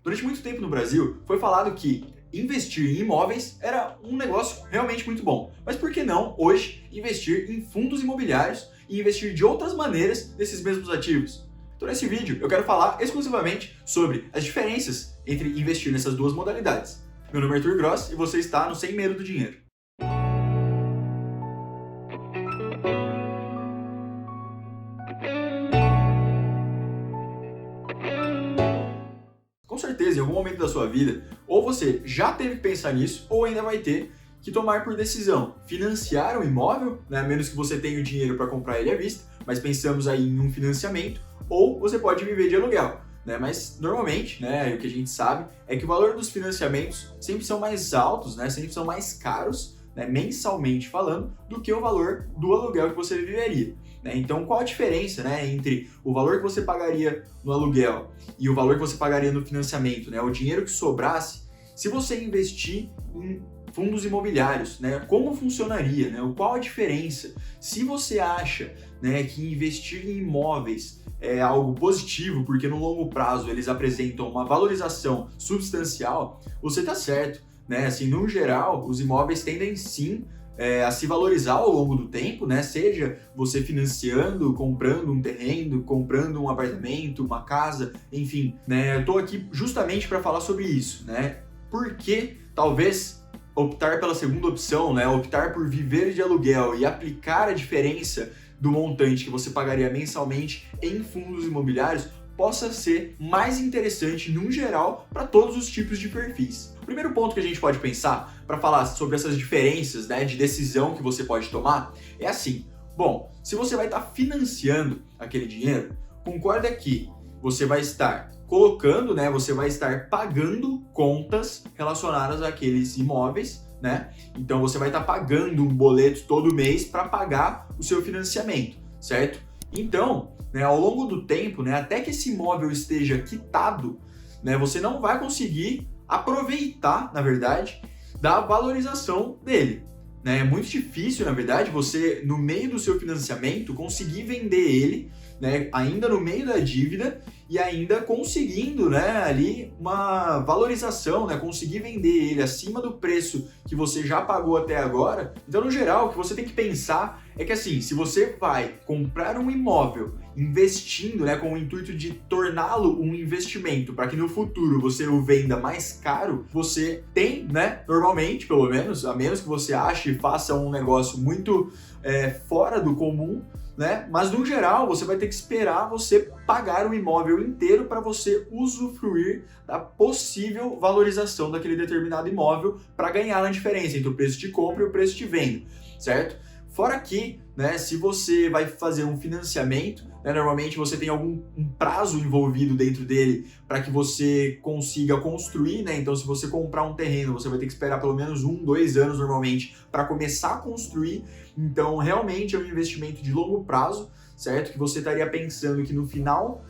Durante muito tempo no Brasil, foi falado que investir em imóveis era um negócio realmente muito bom. Mas por que não, hoje, investir em fundos imobiliários e investir de outras maneiras nesses mesmos ativos? Então, nesse vídeo, eu quero falar exclusivamente sobre as diferenças entre investir nessas duas modalidades. Meu nome é Arthur Gross e você está no Sem Medo do Dinheiro. Com certeza, em algum momento da sua vida, ou você já teve que pensar nisso, ou ainda vai ter que tomar por decisão financiar um imóvel, né, a menos que você tenha o dinheiro para comprar ele à vista, mas pensamos aí em um financiamento, ou você pode viver de aluguel. Né? Mas normalmente, né, o que a gente sabe é que o valor dos financiamentos sempre são mais altos, né, sempre são mais caros, né, mensalmente falando, do que o valor do aluguel que você viveria. Né? Então, qual a diferença, né, entre o valor que você pagaria no aluguel e o valor que você pagaria no financiamento, né, o dinheiro que sobrasse, se você investir em fundos imobiliários, né, como funcionaria, né, qual a diferença? Se você acha, né, que investir em imóveis é algo positivo, porque no longo prazo eles apresentam uma valorização substancial, você está certo. Né? Assim, no geral, os imóveis tendem sim a se valorizar ao longo do tempo, né? Seja você financiando, comprando um terreno, comprando um apartamento, uma casa, enfim. Né? Eu estou aqui justamente para falar sobre isso. Né? Por que talvez optar pela segunda opção, né? Optar por viver de aluguel e aplicar a diferença do montante que você pagaria mensalmente em fundos imobiliários possa ser mais interessante, no geral, para todos os tipos de perfis. O primeiro ponto que a gente pode pensar para falar sobre essas diferenças, né, de decisão que você pode tomar é assim: bom, se você vai estar financiando aquele dinheiro, concorda que você vai estar colocando, né, você vai estar pagando contas relacionadas àqueles imóveis, né? Então você vai estar pagando um boleto todo mês para pagar o seu financiamento, certo? Então, né, ao longo do tempo, né, até que esse imóvel esteja quitado, né, você não vai conseguir aproveitar, na verdade, da valorização dele. Né? É muito difícil, na verdade, você, no meio do seu financiamento, conseguir vender ele, né, ainda no meio da dívida e ainda conseguindo, né, ali uma valorização, né, conseguir vender ele acima do preço que você já pagou até agora. Então, no geral, o que você tem que pensar é que, assim, se você vai comprar um imóvel investindo, né, com o intuito de torná-lo um investimento para que no futuro você o venda mais caro, você tem, né, normalmente, pelo menos, a menos que você ache e faça um negócio muito fora do comum, né? Mas no geral você vai ter que esperar você pagar o imóvel inteiro para você usufruir da possível valorização daquele determinado imóvel para ganhar na diferença entre o preço de compra e o preço de venda, certo? Fora que, né, se você vai fazer um financiamento, né, normalmente você tem um prazo envolvido dentro dele para que você consiga construir, né? Então, se você comprar um terreno, você vai ter que esperar pelo menos 2 anos normalmente para começar a construir. Então, realmente é um investimento de longo prazo, certo? Que você estaria pensando que no final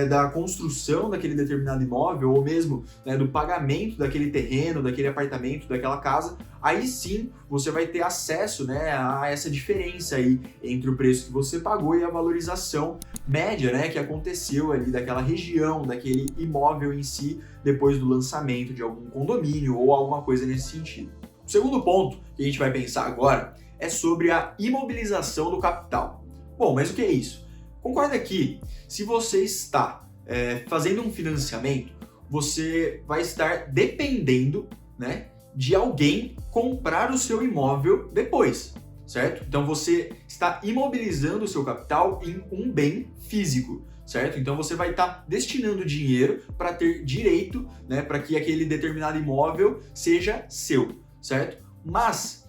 da construção daquele determinado imóvel, ou mesmo, né, do pagamento daquele terreno, daquele apartamento, daquela casa, aí sim você vai ter acesso, né, a essa diferença aí entre o preço que você pagou e a valorização média, né, que aconteceu ali daquela região, daquele imóvel em si, depois do lançamento de algum condomínio ou alguma coisa nesse sentido. O segundo ponto que a gente vai pensar agora é sobre a imobilização do capital. Bom, mas o que é isso? Concorda que se você está fazendo um financiamento, você vai estar dependendo, né, de alguém comprar o seu imóvel depois, certo? Então você está imobilizando o seu capital em um bem físico, certo? Então você vai estar destinando dinheiro para ter direito, né, para que aquele determinado imóvel seja seu, certo? Mas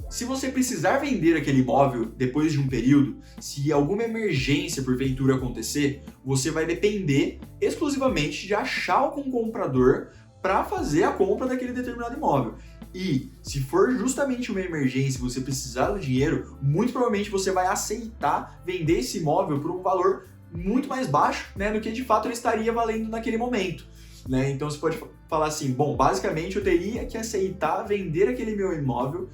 se você precisar vender aquele imóvel depois de um período, se alguma emergência porventura acontecer, você vai depender exclusivamente de achar algum comprador para fazer a compra daquele determinado imóvel. E se for justamente uma emergência e você precisar do dinheiro, muito provavelmente você vai aceitar vender esse imóvel por um valor muito mais baixo, né, do que de fato ele estaria valendo naquele momento. Né? Então você pode falar assim, bom, basicamente eu teria que aceitar vender aquele meu imóvel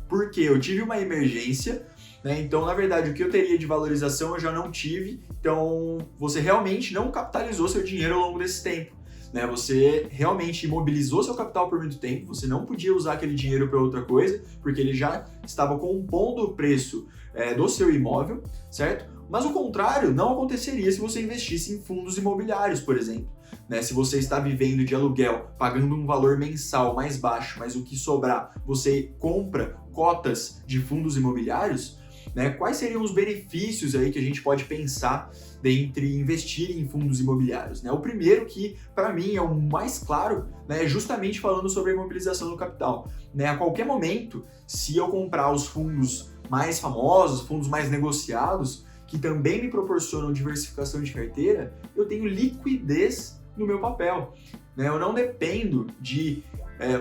porque eu tive uma emergência, né? Então, na verdade, o que eu teria de valorização eu já não tive, então você realmente não capitalizou seu dinheiro ao longo desse tempo, né? Você realmente imobilizou seu capital por muito tempo, você não podia usar aquele dinheiro para outra coisa, porque ele já estava compondo o preço do seu imóvel, certo? Mas o contrário não aconteceria se você investisse em fundos imobiliários, por exemplo. Né? Se você está vivendo de aluguel, pagando um valor mensal mais baixo, mas o que sobrar você compra cotas de fundos imobiliários, né? Quais seriam os benefícios aí que a gente pode pensar dentre investir em fundos imobiliários? Né? O primeiro, que para mim é o mais claro, né, é justamente falando sobre a imobilização do capital. Né? A qualquer momento, se eu comprar os fundos mais famosos, fundos mais negociados, que também me proporcionam diversificação de carteira, eu tenho liquidez no meu papel. Né? Eu não dependo de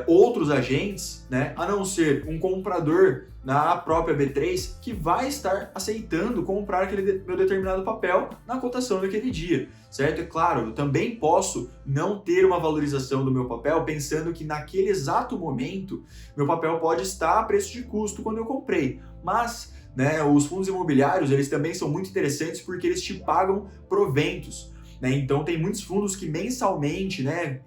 outros agentes, né? A não ser um comprador na própria B3 que vai estar aceitando comprar aquele meu determinado papel na cotação daquele dia, certo? É claro, eu também posso não ter uma valorização do meu papel pensando que naquele exato momento meu papel pode estar a preço de custo quando eu comprei, mas né, os fundos imobiliários eles também são muito interessantes porque eles te pagam proventos, né? Então tem muitos fundos que mensalmente, né,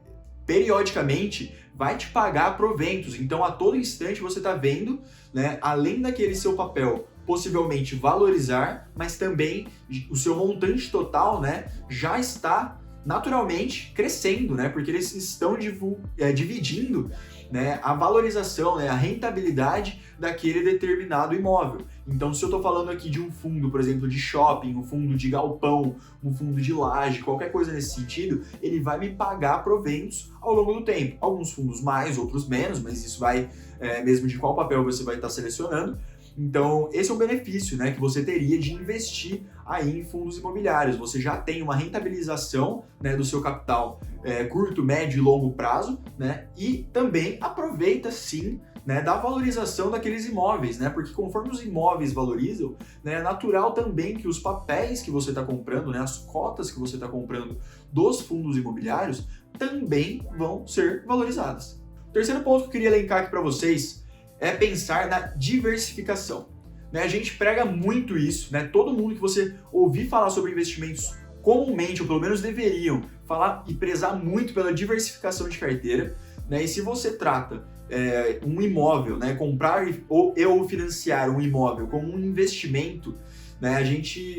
periodicamente vai te pagar proventos. Então a todo instante você está vendo, né, além daquele seu papel possivelmente valorizar, mas também o seu montante total, né, já está naturalmente crescendo, né, porque eles estão dividindo, né, a valorização, né, a rentabilidade daquele determinado imóvel. Então, se eu estou falando aqui de um fundo, por exemplo, de shopping, um fundo de galpão, um fundo de laje, qualquer coisa nesse sentido, ele vai me pagar proventos ao longo do tempo. Alguns fundos mais, outros menos, mas isso vai mesmo de qual papel você vai estar selecionando. Então, esse é um benefício, né, que você teria de investir aí em fundos imobiliários. Você já tem uma rentabilização, né, do seu capital curto, médio e longo prazo, né, e também aproveita sim, né, da valorização daqueles imóveis, né, porque conforme os imóveis valorizam, né, é natural também que os papéis que você está comprando, né, as cotas que você está comprando dos fundos imobiliários também vão ser valorizadas. O terceiro ponto que eu queria elencar aqui para vocês é pensar na diversificação. Né, a gente prega muito isso, né? Todo mundo que você ouvir falar sobre investimentos comumente, ou pelo menos deveriam, falar e prezar muito pela diversificação de carteira. Né? E se você trata um imóvel, né, comprar ou financiar um imóvel como um investimento, né,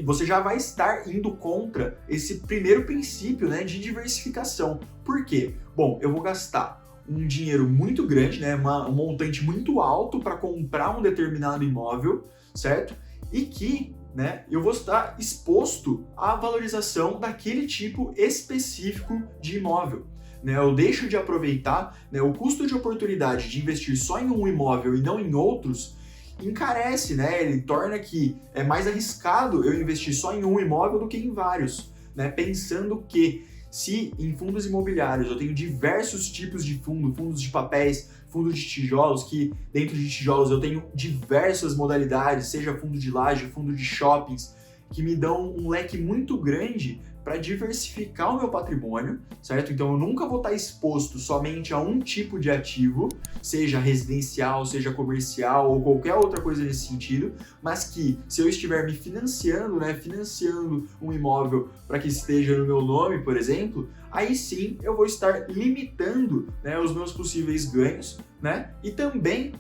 você já vai estar indo contra esse primeiro princípio, né, de diversificação. Por quê? Bom, eu vou gastar um dinheiro muito grande, né, um montante muito alto para comprar um determinado imóvel, certo? E que, né, eu vou estar exposto à valorização daquele tipo específico de imóvel. Né, eu deixo de aproveitar, né, o custo de oportunidade de investir só em um imóvel e não em outros, encarece, né, ele torna que é mais arriscado eu investir só em um imóvel do que em vários, né, pensando que se em fundos imobiliários eu tenho diversos tipos de fundos de papéis, fundos de tijolos, que dentro de tijolos eu tenho diversas modalidades, seja fundo de laje, fundo de shoppings, que me dão um leque muito grande para diversificar o meu patrimônio, certo? Então eu nunca vou estar exposto somente a um tipo de ativo, seja residencial, seja comercial ou qualquer outra coisa nesse sentido, mas que se eu estiver me financiando, né, financiando um imóvel para que esteja no meu nome, por exemplo, aí sim eu vou estar limitando, né, os meus possíveis ganhos, né, e também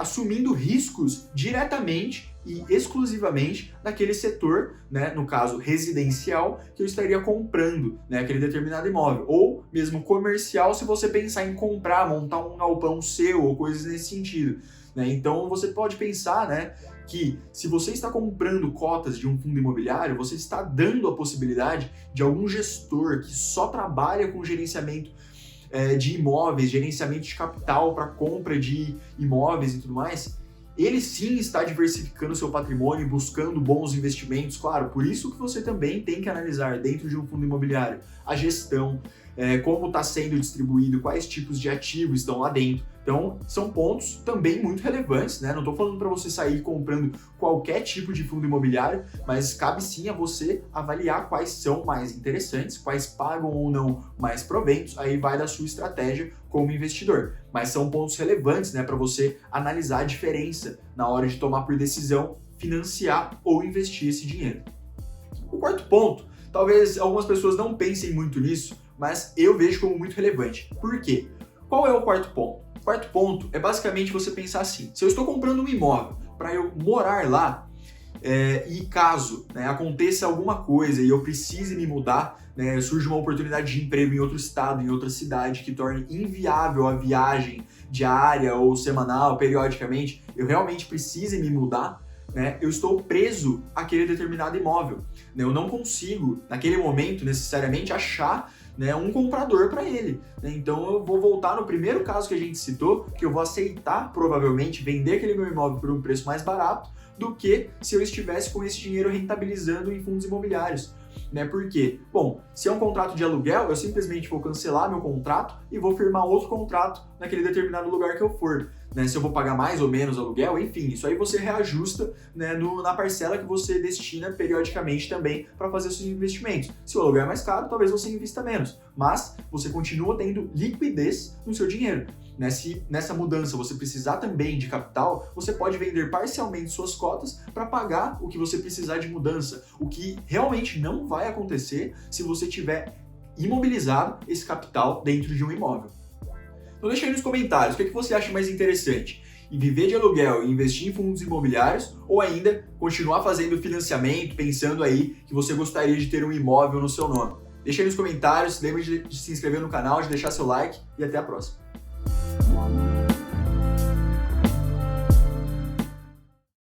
assumindo riscos diretamente e exclusivamente naquele setor, né, no caso residencial, que eu estaria comprando, né, aquele determinado imóvel, ou mesmo comercial se você pensar em comprar, montar um galpão seu ou coisas nesse sentido. Né? Então você pode pensar, né, que se você está comprando cotas de um fundo imobiliário, você está dando a possibilidade de algum gestor que só trabalha com gerenciamento de imóveis, gerenciamento de capital para compra de imóveis e tudo mais, ele sim está diversificando seu patrimônio e buscando bons investimentos, claro, por isso que você também tem que analisar dentro de um fundo imobiliário a gestão, como está sendo distribuído, quais tipos de ativos estão lá dentro. Então, são pontos também muito relevantes, né? Não estou falando para você sair comprando qualquer tipo de fundo imobiliário, mas cabe sim a você avaliar quais são mais interessantes, quais pagam ou não mais proventos, aí vai da sua estratégia como investidor. Mas são pontos relevantes, né, para você analisar a diferença na hora de tomar por decisão financiar ou investir esse dinheiro. O quarto ponto, talvez algumas pessoas não pensem muito nisso, mas eu vejo como muito relevante. Por quê? Qual é o quarto ponto? O quarto ponto é basicamente você pensar assim: se eu estou comprando um imóvel para eu morar lá, e caso, né, aconteça alguma coisa e eu precise me mudar, né, surge uma oportunidade de emprego em outro estado, em outra cidade, que torne inviável a viagem diária ou semanal, periodicamente, eu realmente preciso me mudar, né, eu estou preso àquele determinado imóvel. Né, eu não consigo, naquele momento, necessariamente achar, né, um comprador para ele. Né? Então eu vou voltar no primeiro caso que a gente citou, que eu vou aceitar, provavelmente, vender aquele meu imóvel por um preço mais barato, do que se eu estivesse com esse dinheiro rentabilizando em fundos imobiliários. Né? Por quê? Bom, se é um contrato de aluguel, eu simplesmente vou cancelar meu contrato e vou firmar outro contrato naquele determinado lugar que eu for. Né? Se eu vou pagar mais ou menos aluguel, enfim, isso aí você reajusta, né, na parcela que você destina periodicamente também para fazer seus investimentos. Se o aluguel é mais caro, talvez você invista menos, mas você continua tendo liquidez no seu dinheiro. Né? Se nessa mudança você precisar também de capital, você pode vender parcialmente suas cotas para pagar o que você precisar de mudança, o que realmente não vai acontecer se você tiver imobilizado esse capital dentro de um imóvel. Então deixa aí nos comentários o que você acha mais interessante: em viver de aluguel e investir em fundos imobiliários, ou ainda continuar fazendo financiamento, pensando aí que você gostaria de ter um imóvel no seu nome. Deixa aí nos comentários, lembre de se inscrever no canal, de deixar seu like e até a próxima.